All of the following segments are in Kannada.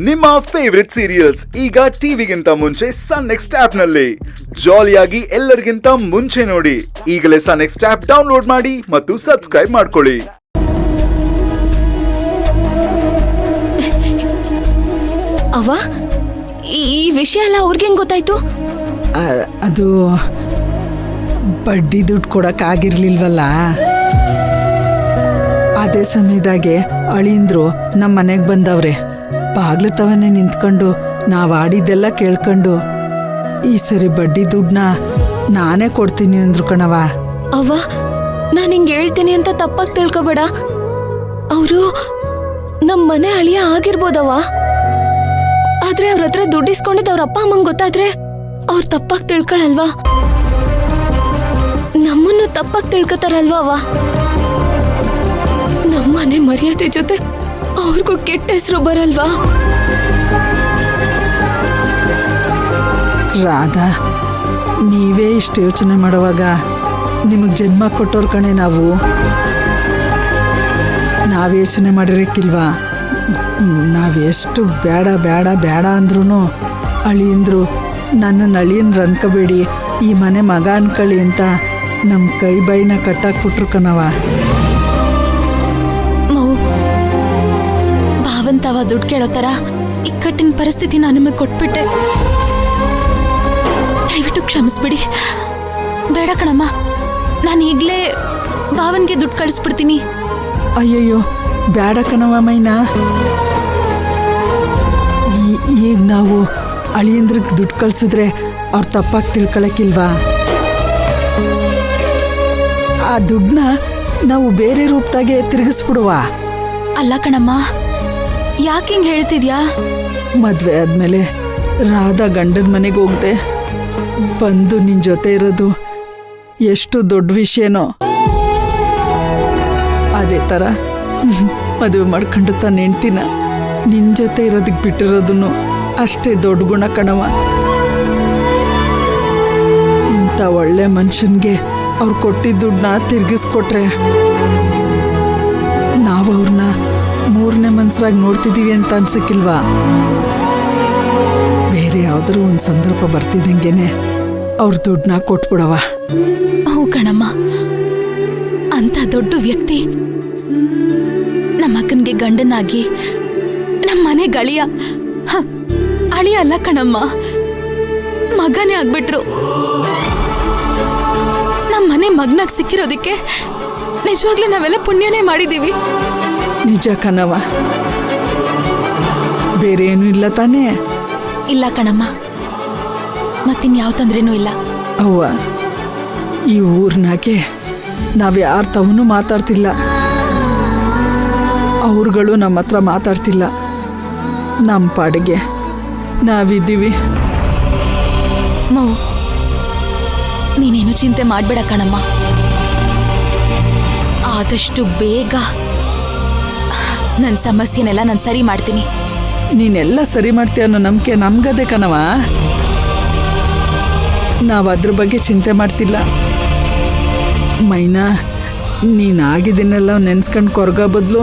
ನಿಮ್ಮ ಫೇವರಿಟ್ ಸೀರಿಯಲ್ಸ್ ಈಗ ಟಿವಿಗಿಂತ ಮುಂಚೆ ಸನ್ ನೆಕ್ಸ್ಟ್ ಆಪ್ ನಲ್ಲಿ ಜಾಲಿಯಾಗಿ ಎಲ್ಲರಿಗಿಂತ ಮುಂಚೆ ನೋಡಿ. ಈಗಲೇ ಸನ್ ನೆಕ್ಸ್ಟ್ ಆಪ್ ಡೌನ್ಲೋಡ್ ಮಾಡಿ ಮತ್ತು ಸಬ್ಸ್ಕ್ರೈಬ್ ಮಾಡ್ಕೊಳ್ಳಿ. ಅವ್ವ, ಈ ವಿಷಯ ಎಲ್ಲ ಅವ್ರಿಗೆ ಹೆಂಗ್ ಗೊತ್ತಾಯ್ತು? ಅದು ಬಡ್ಡಿ ದುಡ್ಡು ಕೊಡಕ್ಕಾಗಿರ್ಲಿಲ್ವಲ್ಲ. ಅದೇ ಸಮಯದಾಗೆ ಅಳಿಂದ್ರು ನಮ್ಮ ಮನೆಗೆ ಬಂದವ್ರೆ. ಬಾಗ್ಲ ತವನೇ ನಿಂತ್ಕೊಂಡು ನಾವು ಆಡಿದ್ದೆಲ್ಲ ಕೇಳ್ಕೊಂಡು ಈ ಸರಿ ಬಡ್ಡಿ ದುಡ್ಡನ್ನ ನಾನೇ ಕೊಡ್ತೀನಿ ಅಂದ್ರು ಕಣವ. ಅವ್ವ, ನಾನು ಹಿಂಗೆ ಹೇಳ್ತೀನಿ ಅಂತ ತಪ್ಪಾಗಿ ತಿಳ್ಕೊಬೇಡ. ಅವರು ನಮ್ಮ ಮನೆ ಅಳಿಯ ಆಗಿರ್ಬೋದವ್ವ. ಆದ್ರೆ ಅವ್ರ ಹತ್ರ ದುಡ್ಡು ಇಸ್ಕೊಂಡಿದ್ದು ಅವ್ರ ಅಪ್ಪ ಅಮ್ಮಂಗೆ ಗೊತ್ತಾದ್ರೆ ಅವ್ರು ತಪ್ಪಾಗಿ ತಿಳ್ಕೊಳಲ್ವಾ? ನಮ್ಮನ್ನು ತಪ್ಪಾಗಿ ತಿಳ್ಕೊತಾರಲ್ವಾ ಅವ್ವ? ನಮ್ಮನೆ ಮರ್ಯಾದೆ ಜೊತೆ ಅವ್ರಿಗೂ ಕೆಟ್ಟ ಹೆಸರು ಬರಲ್ವಾ? ರಾಧಾ, ನೀವೇ ಇಷ್ಟು ಯೋಚನೆ ಮಾಡುವಾಗ ನಿಮಗೆ ಜನ್ಮ ಕೊಟ್ಟೋರ್ ಕಣೆ ನಾವು. ಯೋಚನೆ ಮಾಡಿರಕ್ಕಿಲ್ವಾ? ನಾವೆಷ್ಟು ಬೇಡ ಬೇಡ ಬೇಡ ಅಂದ್ರೂ ಅಳಿಯಂದ್ರು ನನ್ನನ್ನು ಅಳಿಯಂದ್ರು ಅನ್ಕೋಬೇಡಿ, ಈ ಮನೆ ಮಗ ಅನ್ಕೊಳ್ಳಿ ಅಂತ ನಮ್ಮ ಕೈ ಬೈನ ಕಟ್ಟಾಕ್ಬಿಟ್ರು ಕಣವ. ಭಾವಂತವ ದುಡ್ಡು ಕೇಳೋ ಥರ ಇಕ್ಕಟ್ಟಿನ ಪರಿಸ್ಥಿತಿ ನಾನು ನಿಮಗೆ ಕೊಟ್ಬಿಟ್ಟೆ. ದಯವಿಟ್ಟು ಕ್ಷಮಿಸ್ಬಿಡಿ. ಬೇಡ ಕಣಮ್ಮ, ನಾನು ಈಗಲೇ ಭಾವನ್ಗೆ ದುಡ್ಡು ಕಳಿಸ್ಬಿಡ್ತೀನಿ. ಅಯ್ಯಯ್ಯೋ ಬೇಡ ಕಣವ ಮೈನಾ. ಈಗ ನಾವು ಅಳಿಯಂದ್ರಿಗೆ ದುಡ್ಡು ಕಳ್ಸಿದ್ರೆ ಅವ್ರು ತಪ್ಪಾಗಿ ತಿಳ್ಕೊಳಕ್ಕಿಲ್ವಾ? ಆ ದುಡ್ಡನ್ನ ನಾವು ಬೇರೆ ರೂಪದಾಗೆ ತಿರುಗಿಸ್ಬಿಡುವ. ಅಲ್ಲ ಕಣಮ್ಮ, ಯಾಕೆ ಹಿಂಗೆ ಹೇಳ್ತಿದ್ಯಾ? ಮದುವೆ ಆದಮೇಲೆ ರಾಧಾ ಗಂಡನ ಮನೆಗೆ ಹೋಗ್ದೆ ಬಂದು ನಿನ್ನ ಜೊತೆ ಇರೋದು ಎಷ್ಟು ದೊಡ್ಡ ವಿಷಯನೋ. ಅದೇ ಥರ ಮದುವೆ ಮಾಡ್ಕೊಂಡು ತನ್ನ ಹೆಂಡ್ತಿನ ನಿನ್ನ ಜೊತೆ ಇರೋದಕ್ಕೆ ಬಿಟ್ಟಿರೋದನ್ನು ಅಷ್ಟೇ ದೊಡ್ಡ ಗುಣ ಕಣವ. ಇಂಥ ಒಳ್ಳೆ ಮನುಷ್ಯನಿಗೆ ಅವ್ರು ಕೊಟ್ಟಿದ್ದ ದುಡ್ಡನ್ನ ತಿರ್ಗಿಸ್ಕೊಟ್ರೆ ನಾವು ಅವ್ರನ್ನ ಮೂರನೇ ಮನ್ಸರಾಗಿ ನೋಡ್ತಿದ್ದೀವಿ ಅಂತ ಅನ್ಸಕ್ಕಿಲ್ವಾ? ಬೇರೆ ಯಾವ್ದಾದ್ರು ಒಂದು ಸಂದರ್ಭ ಬರ್ತಿದ್ದಂಗೆನೆ ಅವ್ರ ದುಡ್ಡನ್ನ ಕೊಟ್ಬಿಡವ. ಹ್ಞೂ ಕಣಮ್ಮ, ಅಂಥ ದೊಡ್ಡ ವ್ಯಕ್ತಿ ನಮ್ಮ ಅಕ್ಕನಿಗೆ ಗಂಡನಾಗಿ ನಮ್ಮ ಮನೆ ಗಳಿಯ ಅಳಿಯ ಅಲ್ಲ ಕಣಮ್ಮ, ಮಗನೇ ಆಗ್ಬಿಟ್ರು. ನಮ್ಮ ಮನೆ ಮಗನಾಗಿ ಸಿಕ್ಕಿರೋದಕ್ಕೆ ನಿಜವಾಗ್ಲೂ ನಾವೆಲ್ಲ ಪುಣ್ಯನೇ ಮಾಡಿದೀವಿ. ನಿಜ ಕಣವ, ಬೇರೆ ಏನೂ ಇಲ್ಲ ತಾನೇ? ಇಲ್ಲ ಕಣಮ್ಮ, ಮತ್ತಿನ್ಯಾವ ತೊಂದ್ರೆನೂ ಇಲ್ಲ. ಅವ್ವ, ಈ ಊರ್ನಾಗೆ ನಾವ್ಯಾರ ತವನು ಮಾತಾಡ್ತಿಲ್ಲ, ಅವ್ರುಗಳು ನಮ್ಮ ಹತ್ರ ಮಾತಾಡ್ತಿಲ್ಲ. ನಮ್ಮ ಪಾಡಿಗೆ ನಾವಿದ್ದೀವಿ. ಮೌ, ನೀನೇನು ಚಿಂತೆ ಮಾಡಬೇಡ ಕಣಮ್ಮ. ಆದಷ್ಟು ಬೇಗ ನನ್ನ ಸಮಸ್ಯೆನೆಲ್ಲ ನಾನು ಸರಿ ಮಾಡ್ತೀನಿ. ನೀನೆಲ್ಲ ಸರಿ ಮಾಡ್ತೀಯ ಅನ್ನೋ ನಂಬಿಕೆ ನಮ್ಗದೆ ಕಣವ. ನಾವು ಅದ್ರ ಬಗ್ಗೆ ಚಿಂತೆ ಮಾಡ್ತಿಲ್ಲ. ಮೈನಾ, ನೀನಾಗಿದ್ದನ್ನೆಲ್ಲ ನೆನ್ಸ್ಕೊಂಡು ಕೊರಗೋ ಬದಲು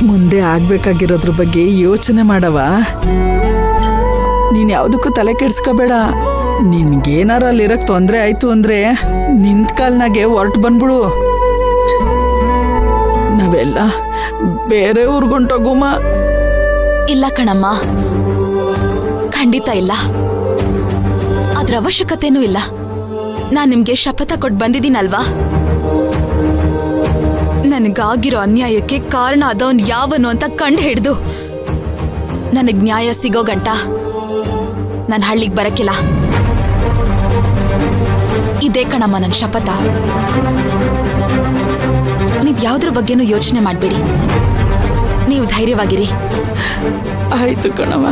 ಮುಂದೆ ಆಗಬೇಕಾಗಿರೋದ್ರ ಬಗ್ಗೆ ಯೋಚನೆ ಮಾಡವ. ನೀನು ಯಾವುದಕ್ಕೂ ತಲೆ ಕೆಡ್ಸ್ಕೋಬೇಡ. ನಿನ್ಗೇನಾರ ಅಲ್ಲಿರಕ್ಕೆ ತೊಂದರೆ ಆಯಿತು ಅಂದರೆ ನಿಂತ ಕಾಲ್ನಾಗೆ ಹೊರಟು ಬಂದ್ಬಿಡು. ನಾವೆಲ್ಲ ಬೇರೆ ಊರ್ಗೊಂಟೋಗುಮ. ಇಲ್ಲ ಕಣಮ್ಮ, ಖಂಡಿತ ಇಲ್ಲ. ಅದ್ರ ಅವಶ್ಯಕತೆನೂ ಇಲ್ಲ. ನಾನು ನಿಮ್ಗೆ ಶಪಥ ಕೊಟ್ಟು ಬಂದಿದ್ದೀನಲ್ವಾ? ನನಗಾಗಿರೋ ಅನ್ಯಾಯಕ್ಕೆ ಕಾರಣ ಆದವನ್ ಯಾವನು ಅಂತ ಕಂಡು ಹಿಡ್ದು ನನಗ್ ನ್ಯಾಯ ಸಿಗೋ ಗಂಟ ನಾನು ಹಳ್ಳಿಗೆ ಬರಕ್ಕಿಲ್ಲ. ಇದೇ ಕಣಮ್ಮ ನನ್ನ ಶಪಥ. ನೀವ್ ಯಾವ್ದ್ರ ಬಗ್ಗೆನೂ ಯೋಚನೆ ಮಾಡ್ಬೇಡಿ. ನೀವು ಧೈರ್ಯವಾಗಿರಿ. ಆಯ್ತು ಕಣವ.